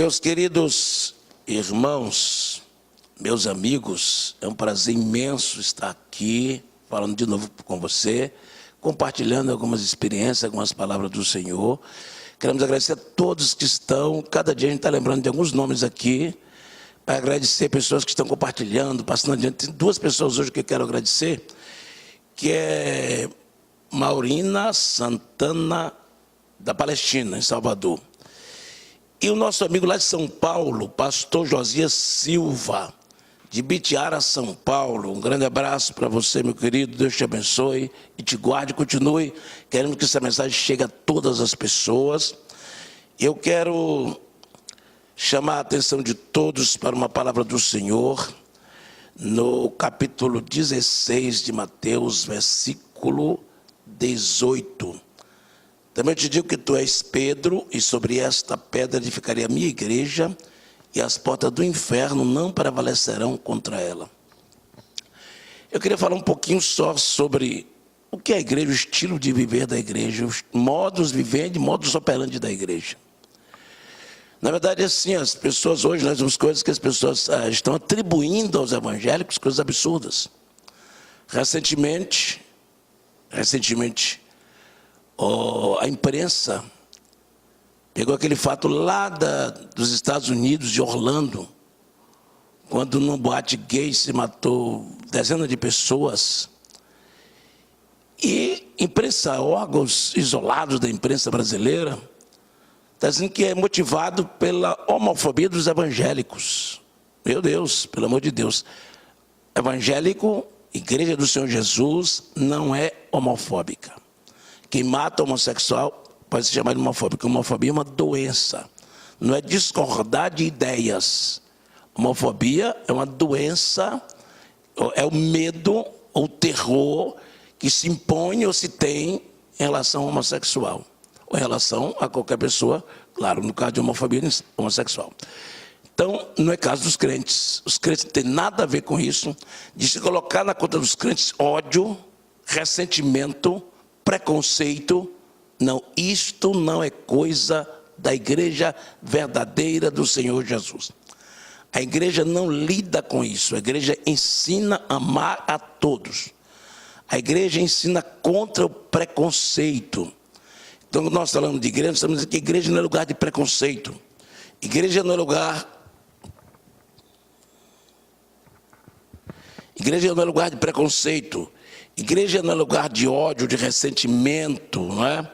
Meus queridos irmãos, meus amigos, é um prazer imenso estar aqui, falando de novo com você, compartilhando algumas experiências, algumas palavras do Senhor. Queremos agradecer a todos que estão, cada dia a gente está lembrando de alguns nomes aqui, para agradecer pessoas que estão compartilhando, passando adiante. Tem duas pessoas hoje que eu quero agradecer, que é Maurina Santana, da Palestina, em Salvador. E o nosso amigo lá de São Paulo, pastor Josias Silva, de Bitiara, São Paulo. Um grande abraço para você, meu querido. Deus te abençoe e te guarde e continue. Queremos que essa mensagem chegue a todas as pessoas. Eu quero chamar a atenção de todos para uma palavra do Senhor, no capítulo 16 de Mateus, versículo 18. Também te digo que tu és Pedro, e sobre esta pedra edificarei a minha igreja, e as portas do inferno não prevalecerão contra ela. Eu queria falar um pouquinho só sobre o que é a igreja, o estilo de viver da igreja, os modos vivendi, modus operandi da igreja. Na verdade, assim, as pessoas hoje, nós vemos coisas que as pessoas estão atribuindo aos evangélicos, coisas absurdas. Recentemente, a imprensa pegou aquele fato lá dos Estados Unidos, de Orlando, quando num boate gay se matou dezenas de pessoas. E imprensa, órgãos isolados da imprensa brasileira, está dizendo que é motivado pela homofobia dos evangélicos. Meu Deus, pelo amor de Deus. Evangélico, Igreja do Senhor Jesus, não é homofóbica. Quem mata homossexual pode se chamar de homofóbico. Homofobia é uma doença. Não é discordar de ideias. Homofobia é uma doença, é o medo ou o terror que se impõe ou se tem em relação ao homossexual. Ou em relação a qualquer pessoa, claro, no caso de homofobia homossexual. Então, não é caso dos crentes. Os crentes não têm nada a ver com isso, de se colocar na conta dos crentes ódio, ressentimento, preconceito. Não, isto não é coisa da igreja verdadeira do Senhor Jesus. A igreja não lida com isso. A igreja ensina a amar a todos. A igreja ensina contra o preconceito. Então, quando nós falamos de igreja, nós estamos dizendo que igreja não é lugar de preconceito. Igreja não é lugar de preconceito. Igreja não é lugar de ódio, de ressentimento, não é?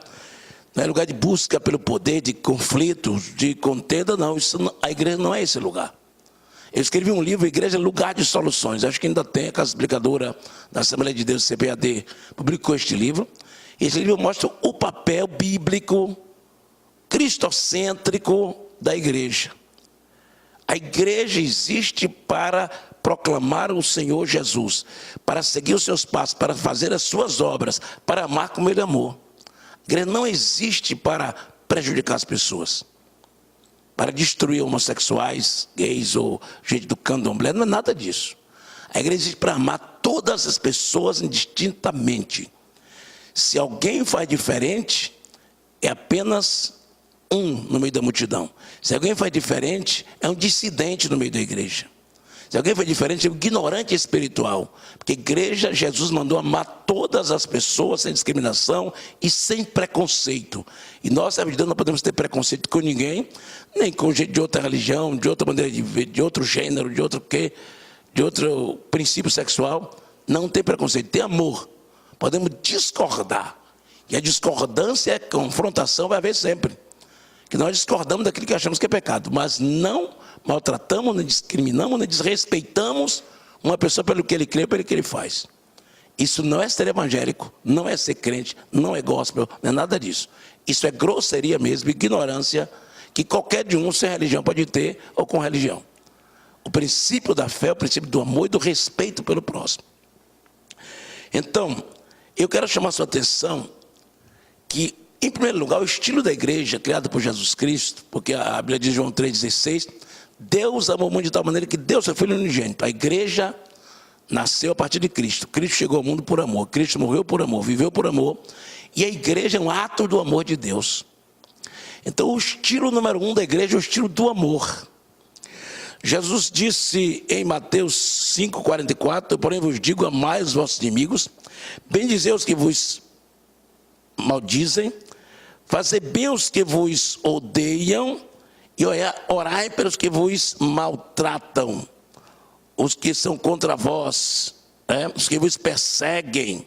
Não é lugar de busca pelo poder, de conflito, de contenda, não. A igreja não é esse lugar. Eu escrevi um livro, Igreja é Lugar de Soluções. Acho que ainda tem, a Casa Explicadora da Assembleia de Deus, CPAD, publicou este livro. Esse livro mostra o papel bíblico, cristocêntrico da igreja. A igreja existe para proclamar o Senhor Jesus, para seguir os seus passos, para fazer as suas obras, para amar como Ele amou. A igreja não existe para prejudicar as pessoas, para destruir homossexuais, gays ou gente do candomblé, não é nada disso. A igreja existe para amar todas as pessoas indistintamente. Se alguém faz diferente, é apenas um no meio da multidão. Se alguém faz diferente, é um dissidente no meio da igreja. Se alguém faz diferente, é um ignorante espiritual. Porque a igreja, Jesus mandou amar todas as pessoas sem discriminação e sem preconceito. E nós, servos de Deus, não podemos ter preconceito com ninguém, nem com gente de outra religião, de outra maneira de ver, de outro gênero, de outro princípio sexual. Não tem preconceito, tem amor. Podemos discordar. E a discordância, a confrontação vai haver sempre. Que nós discordamos daquilo que achamos que é pecado, mas não maltratamos, nem discriminamos, nem desrespeitamos uma pessoa pelo que ele crê, pelo que ele faz. Isso não é ser evangélico, não é ser crente, não é gospel, não é nada disso. Isso é grosseria mesmo, ignorância, que qualquer de um sem religião pode ter ou com religião. O princípio da fé é o princípio do amor e do respeito pelo próximo. Então, eu quero chamar a sua atenção que, em primeiro lugar, o estilo da igreja criado por Jesus Cristo, porque a Bíblia diz em João 3,16, Deus amou o mundo de tal maneira que Deus é Filho unigênito. A igreja nasceu a partir de Cristo. Cristo chegou ao mundo por amor. Cristo morreu por amor, viveu por amor. E a igreja é um ato do amor de Deus. Então o estilo número 1 da igreja é o estilo do amor. Jesus disse em Mateus 5,44, porém vos digo, amai os vossos inimigos, bendizei os que vos maldizem, fazei bem os que vos odeiam, e orai pelos que vos maltratam, os que são contra vós, os que vos perseguem,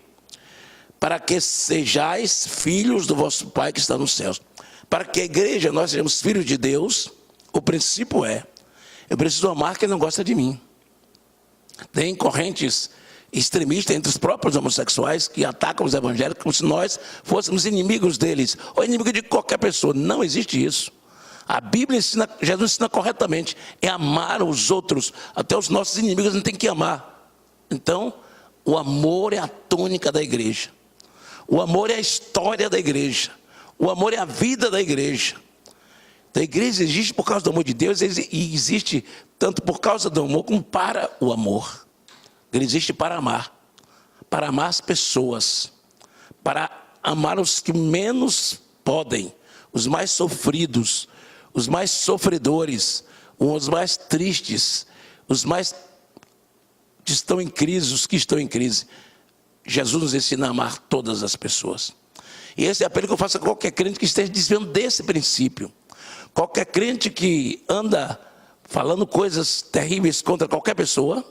para que sejais filhos do vosso Pai que está nos céus. Para que a igreja, nós sejamos filhos de Deus, o princípio é: eu preciso amar quem não gosta de mim. Tem correntes extremistas entre os próprios homossexuais que atacam os evangélicos como se nós fôssemos inimigos deles, ou inimigo de qualquer pessoa. Não existe isso. A Bíblia ensina, Jesus ensina corretamente, é amar os outros, até os nossos inimigos a gente tem que amar. Então, o amor é a tônica da igreja. O amor é a história da igreja. O amor é a vida da igreja. Então, a igreja existe por causa do amor de Deus, e existe tanto por causa do amor como para o amor. Ele existe para amar as pessoas, para amar os que menos podem, os mais sofridos, os mais sofredores, os mais tristes, os mais que estão em crise, os que estão em crise. Jesus nos ensina a amar todas as pessoas. E esse é o apelo que eu faço a qualquer crente que esteja desviando desse princípio. Qualquer crente que anda falando coisas terríveis contra qualquer pessoa,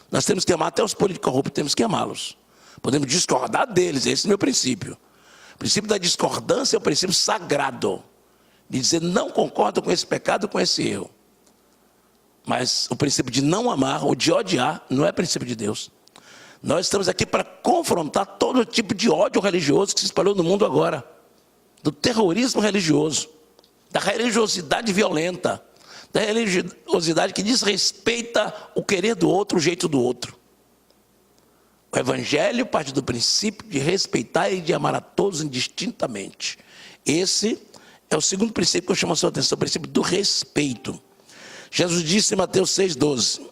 nós temos que amar até os políticos corruptos, temos que amá-los. Podemos discordar deles, esse é o meu princípio. O princípio da discordância é o princípio sagrado, de dizer não concordo com esse pecado, com esse erro. Mas o princípio de não amar ou de odiar não é princípio de Deus. Nós estamos aqui para confrontar todo tipo de ódio religioso que se espalhou no mundo agora. Do terrorismo religioso, da religiosidade violenta, da religiosidade que desrespeita o querer do outro, o jeito do outro. O Evangelho parte do princípio de respeitar e de amar a todos indistintamente. Esse é o segundo princípio que eu chamo a sua atenção, o princípio do respeito. Jesus disse em Mateus 6,12,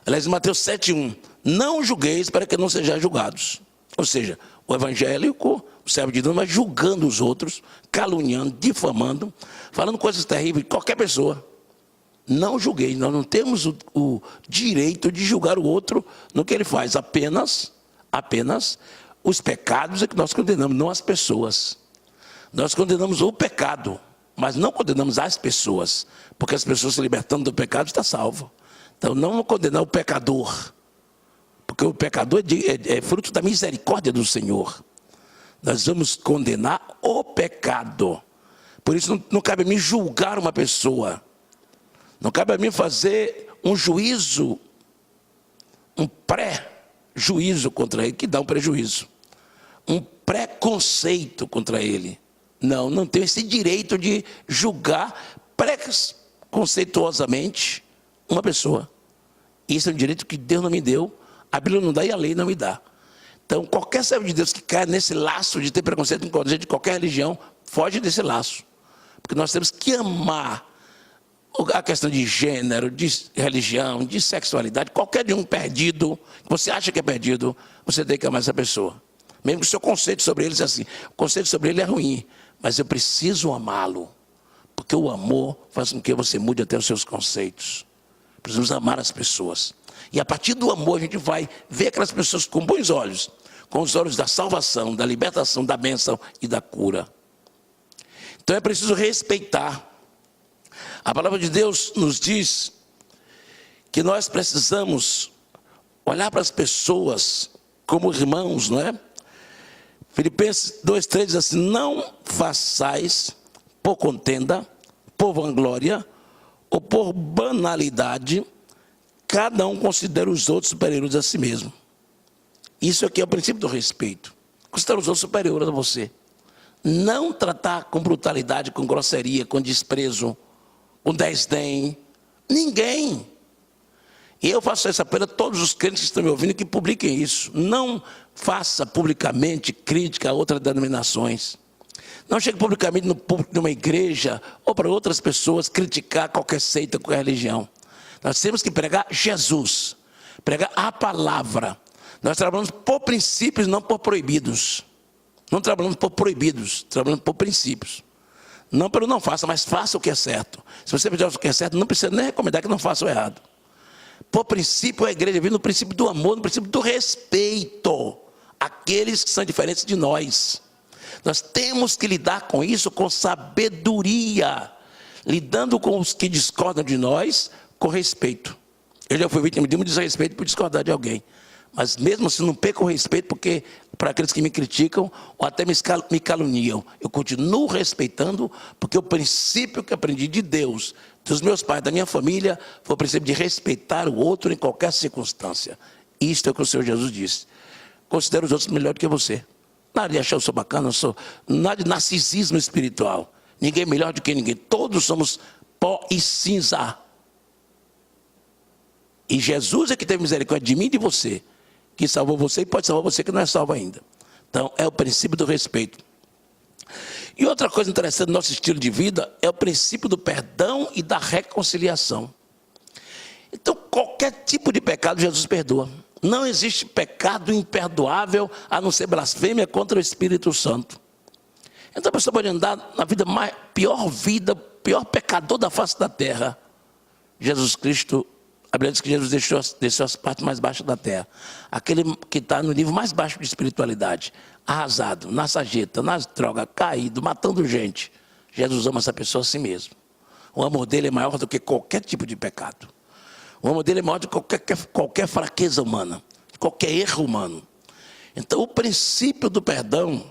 aliás, em Mateus 7,1, não julgueis para que não sejais julgados. Ou seja, o evangélico, o servo de Deus, vai julgando os outros, caluniando, difamando, falando coisas terríveis de qualquer pessoa. Não julgueis, nós não temos o direito de julgar o outro no que ele faz, apenas os pecados é que nós condenamos, não as pessoas. Nós condenamos o pecado, mas não condenamos as pessoas, porque as pessoas se libertando do pecado estão salvas. Então não vamos condenar o pecador, porque o pecador é fruto da misericórdia do Senhor. Nós vamos condenar o pecado. Por isso não cabe a mim julgar uma pessoa, não cabe a mim fazer um juízo, um pré-juízo contra ele, que dá um prejuízo, um preconceito contra ele. Não tenho esse direito de julgar preconceituosamente uma pessoa. Isso é um direito que Deus não me deu, a Bíblia não dá e a lei não me dá. Então, qualquer servo de Deus que caia nesse laço de ter preconceito com gente de qualquer religião, foge desse laço. Porque nós temos que amar a questão de gênero, de religião, de sexualidade, qualquer de um perdido, que você acha que é perdido, você tem que amar essa pessoa. Mesmo que o seu conceito sobre ele seja assim, o conceito sobre ele é ruim, mas eu preciso amá-lo, porque o amor faz com que você mude até os seus conceitos. Precisamos amar as pessoas. E a partir do amor a gente vai ver aquelas pessoas com bons olhos, com os olhos da salvação, da libertação, da bênção e da cura. Então é preciso respeitar. A palavra de Deus nos diz que nós precisamos olhar para as pessoas como irmãos, não é? Filipenses 2,3 diz assim, não façais por contenda, por vanglória ou por banalidade, cada um considera os outros superiores a si mesmo. Isso aqui é o princípio do respeito. Considerar os outros superiores a você. Não tratar com brutalidade, com grosseria, com desprezo, com desdém. Ninguém. E eu faço essa apelo a todos os crentes que estão me ouvindo que publiquem isso. Não faça publicamente crítica a outras denominações. Não chegue publicamente no público de uma igreja ou para outras pessoas criticar qualquer seita, qualquer religião. Nós temos que pregar Jesus, pregar a palavra. Nós trabalhamos por princípios, não por proibidos. Não trabalhamos por proibidos, trabalhamos por princípios. Não pelo não faça, mas faça o que é certo. Se você fizer o que é certo, não precisa nem recomendar que não faça o errado. Por princípio, a igreja vive no princípio do amor, no princípio do respeito àqueles que são diferentes de nós. Nós temos que lidar com isso com sabedoria, lidando com os que discordam de nós com respeito. Eu já fui vítima de um desrespeito por discordar de alguém. Mas mesmo assim não perco o respeito, porque para aqueles que me criticam ou até me caluniam, eu continuo respeitando, porque o princípio que aprendi de Deus, dos meus pais, da minha família, foi o princípio de respeitar o outro em qualquer circunstância. Isto é o que o Senhor Jesus disse. Considero os outros melhor do que você. Nada de achar eu sou bacana, nada de narcisismo espiritual. Ninguém é melhor do que ninguém. Todos somos pó e cinza. E Jesus é que teve misericórdia de mim e de você, que salvou você e pode salvar você que não é salvo ainda. Então, é o princípio do respeito. E outra coisa interessante do nosso estilo de vida é o princípio do perdão e da reconciliação. Então, qualquer tipo de pecado, Jesus perdoa. Não existe pecado imperdoável, a não ser blasfêmia contra o Espírito Santo. Então, a pessoa pode andar na vida, pior pecador da face da terra. Jesus Cristo, a Bíblia diz que Jesus deixou as partes mais baixas da terra. Aquele que está no nível mais baixo de espiritualidade, arrasado, na sarjeta, nas drogas, caído, matando gente. Jesus ama essa pessoa a si mesmo. O amor dele é maior do que qualquer tipo de pecado. O amor dele é maior do que qualquer fraqueza humana, qualquer erro humano. Então, o princípio do perdão,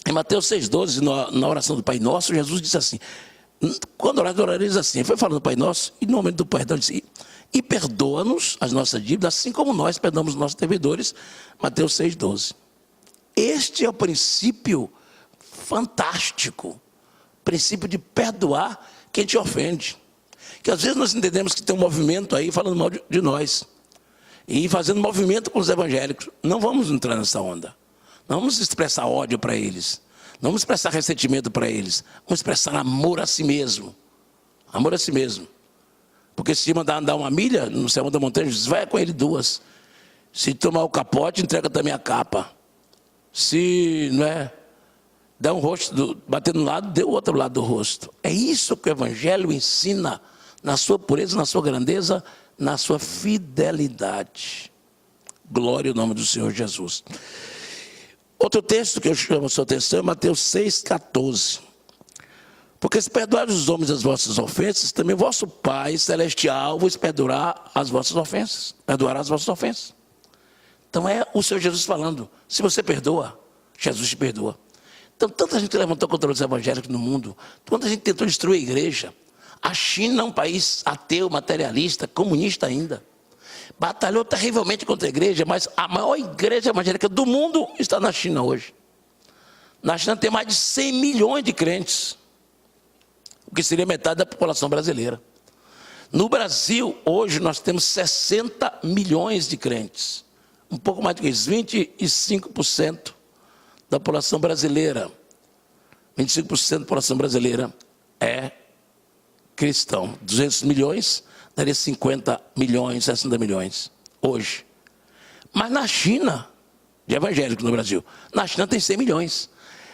em Mateus 6,12, na oração do Pai Nosso, Jesus disse assim, quando orar, ele diz assim, foi falando do Pai Nosso, e no momento do perdão, ele disse, e perdoa-nos as nossas dívidas, assim como nós perdoamos os nossos devedores, Mateus 6,12. Este é o princípio fantástico, princípio de perdoar quem te ofende. Que às vezes nós entendemos que tem um movimento aí falando mal de nós, e fazendo movimento com os evangélicos. Não vamos entrar nessa onda. Não vamos expressar ódio para eles. Não vamos expressar ressentimento para eles. Vamos expressar amor a si mesmo. Amor a si mesmo. Porque se mandar andar uma milha no céu da montanha, diz, vai com ele 2. Se tomar o capote, entrega também a capa. Se der um rosto, bater no lado, dê o outro lado do rosto. É isso que o Evangelho ensina, na sua pureza, na sua grandeza, na sua fidelidade. Glória ao nome do Senhor Jesus. Outro texto que eu chamo a sua atenção é Mateus 6,14. Porque se perdoarem os homens as vossas ofensas, também vosso Pai Celestial vos perdoará as vossas ofensas. Perdoará as vossas ofensas. Então é o Senhor Jesus falando, se você perdoa, Jesus te perdoa. Então tanta gente levantou contra os evangélicos no mundo, tanta gente tentou destruir a igreja. A China é um país ateu, materialista, comunista ainda. Batalhou terrivelmente contra a igreja, mas a maior igreja evangélica do mundo está na China hoje. Na China tem mais de 100 milhões de crentes, o que seria metade da população brasileira. No Brasil, hoje, nós temos 60 milhões de crentes. Um pouco mais do que isso, 25% da população brasileira. 25% da população brasileira é cristão. 200 milhões, daria 50 milhões, 60 milhões, hoje. Mas na China, de evangélico no Brasil, na China tem 100 milhões.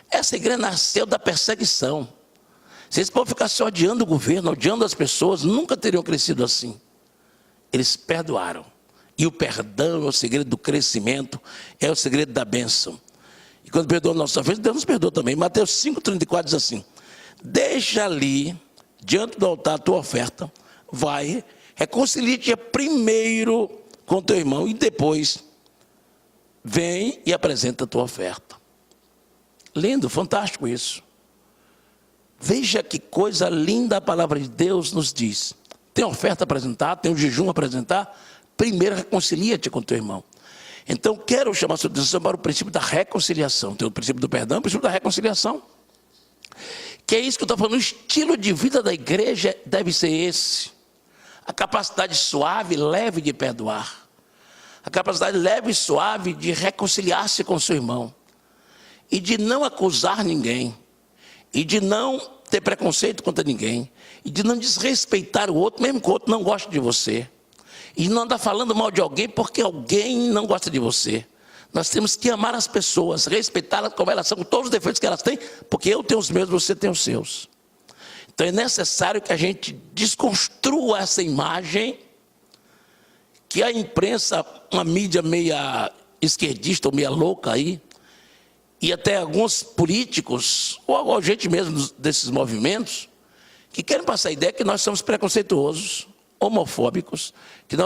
Essa igreja nasceu da perseguição. Se eles podem ficar só odiando o governo, odiando as pessoas, nunca teriam crescido assim. Eles perdoaram. E o perdão é o segredo do crescimento, é o segredo da bênção. E quando perdoa a nossa ofensa, Deus nos perdoa também. Mateus 5,34 diz assim, deixa ali, diante do altar, a tua oferta, vai, reconcilia-te primeiro com teu irmão e depois vem e apresenta a tua oferta. Lindo, fantástico isso. Veja que coisa linda a palavra de Deus nos diz. Tem oferta a apresentar, tem um jejum a apresentar, primeiro reconcilia-te com teu irmão. Então quero chamar a sua atenção para o princípio da reconciliação. Tem o princípio do perdão, o princípio da reconciliação. Que é isso que eu estou falando, o estilo de vida da igreja deve ser esse. A capacidade suave, leve de perdoar. A capacidade leve e suave de reconciliar-se com seu irmão. E de não acusar ninguém. E de não ter preconceito contra ninguém. E de não desrespeitar o outro, mesmo que o outro não goste de você. E não andar falando mal de alguém porque alguém não gosta de você. Nós temos que amar as pessoas, respeitá-las como elas são, com todos os defeitos que elas têm, porque eu tenho os meus, você tem os seus. Então é necessário que a gente desconstrua essa imagem que a imprensa, uma mídia meia esquerdista ou meia louca aí, e até alguns políticos, ou a gente mesmo desses movimentos, que querem passar a ideia que nós somos preconceituosos, homofóbicos, que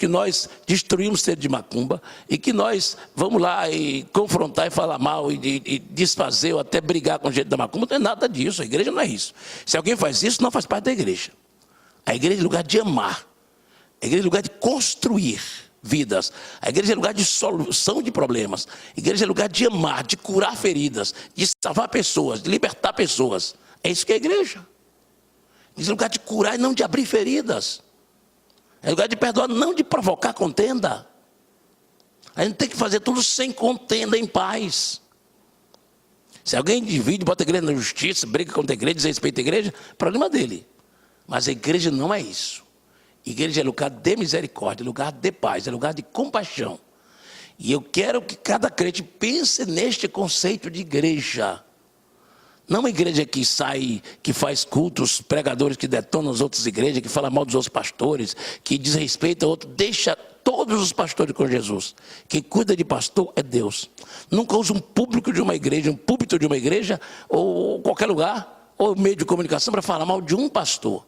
nós destruímos o centro de macumba e que nós vamos lá e confrontar e falar mal e desfazer ou até brigar com gente da macumba. Não é nada disso, a igreja não é isso. Se alguém faz isso, não faz parte da igreja. A igreja é lugar de amar, a igreja é lugar de construir vidas, a igreja é lugar de solução de problemas, a igreja é lugar de amar, de curar feridas, de salvar pessoas, de libertar pessoas. É isso que é a igreja. É lugar de curar e não de abrir feridas. É lugar de perdoar, não de provocar contenda. A gente tem que fazer tudo sem contenda, em paz. Se alguém divide, bota a igreja na justiça, briga contra a igreja, desrespeita a igreja, problema dele. Mas a igreja não é isso. A igreja é lugar de misericórdia, é lugar de paz, é lugar de compaixão. E eu quero que cada crente pense neste conceito de igreja. Não uma igreja que sai, que faz cultos, pregadores que detonam as outras igrejas, que fala mal dos outros pastores, que desrespeita outro, deixa todos os pastores com Jesus. Quem cuida de pastor é Deus. Nunca usa um público de uma igreja, um púlpito de uma igreja, ou qualquer lugar, ou meio de comunicação para falar mal de um pastor.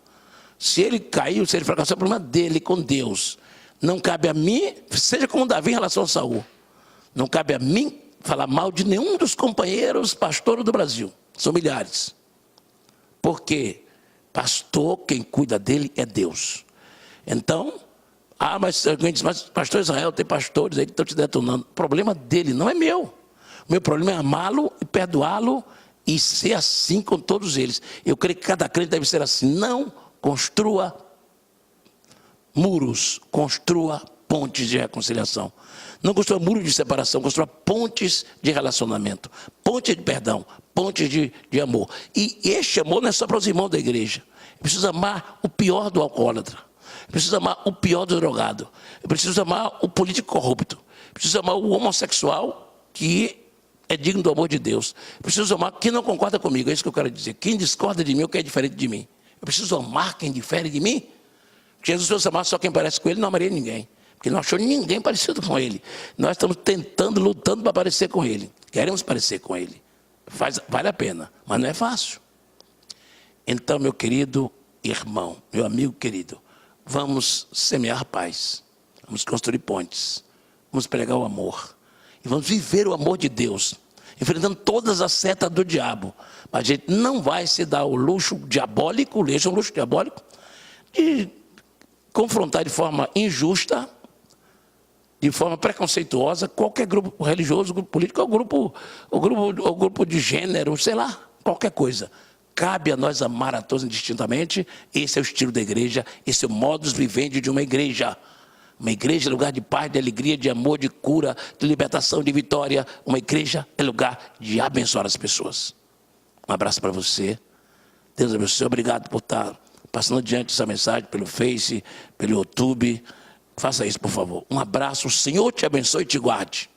Se ele caiu, se ele fracassou, é o problema dele com Deus. Não cabe a mim, seja como Davi em relação a Saul, não cabe a mim falar mal de nenhum dos companheiros pastores do Brasil. São milhares. Porque pastor, quem cuida dele é Deus. Então, mas alguém diz, mas pastor Israel, tem pastores aí que estão te detonando. O problema dele não é meu. O meu problema é amá-lo e perdoá-lo e ser assim com todos eles. Eu creio que cada crente deve ser assim. Não construa muros, construa pontes de reconciliação. Não construa muros de separação, construa pontes de relacionamento, pontes de perdão, pontes de amor. E este amor não é só para os irmãos da igreja. Eu preciso amar o pior do alcoólatra. Eu preciso amar o pior do drogado. Eu preciso amar o político corrupto. Eu preciso amar o homossexual que é digno do amor de Deus. Eu preciso amar quem não concorda comigo, é isso que eu quero dizer. Quem discorda de mim ou quem é diferente de mim. Eu preciso amar quem difere de mim. Jesus, se fosse amar só quem parece com ele, não amaria ninguém. Porque não achou ninguém parecido com ele. Nós estamos tentando, lutando para parecer com ele. Queremos parecer com ele. Vale a pena, mas não é fácil. Então, meu querido irmão, meu amigo querido, vamos semear paz. Vamos construir pontes. Vamos pregar o amor. E vamos viver o amor de Deus. Enfrentando todas as setas do diabo. Mas a gente não vai se dar o luxo diabólico, o luxo diabólico, de confrontar de forma injusta, de forma preconceituosa, qualquer grupo religioso, grupo político, ou grupo de gênero, sei lá, qualquer coisa. Cabe a nós amar a todos indistintamente. Esse é o estilo da igreja, esse é o modus vivendi de uma igreja. Uma igreja é lugar de paz, de alegria, de amor, de cura, de libertação, de vitória. Uma igreja é lugar de abençoar as pessoas. Um abraço para você. Deus abençoe. Obrigado por estar passando adiante essa mensagem pelo Face, pelo YouTube. Faça isso, por favor. Um abraço. O Senhor te abençoe e te guarde.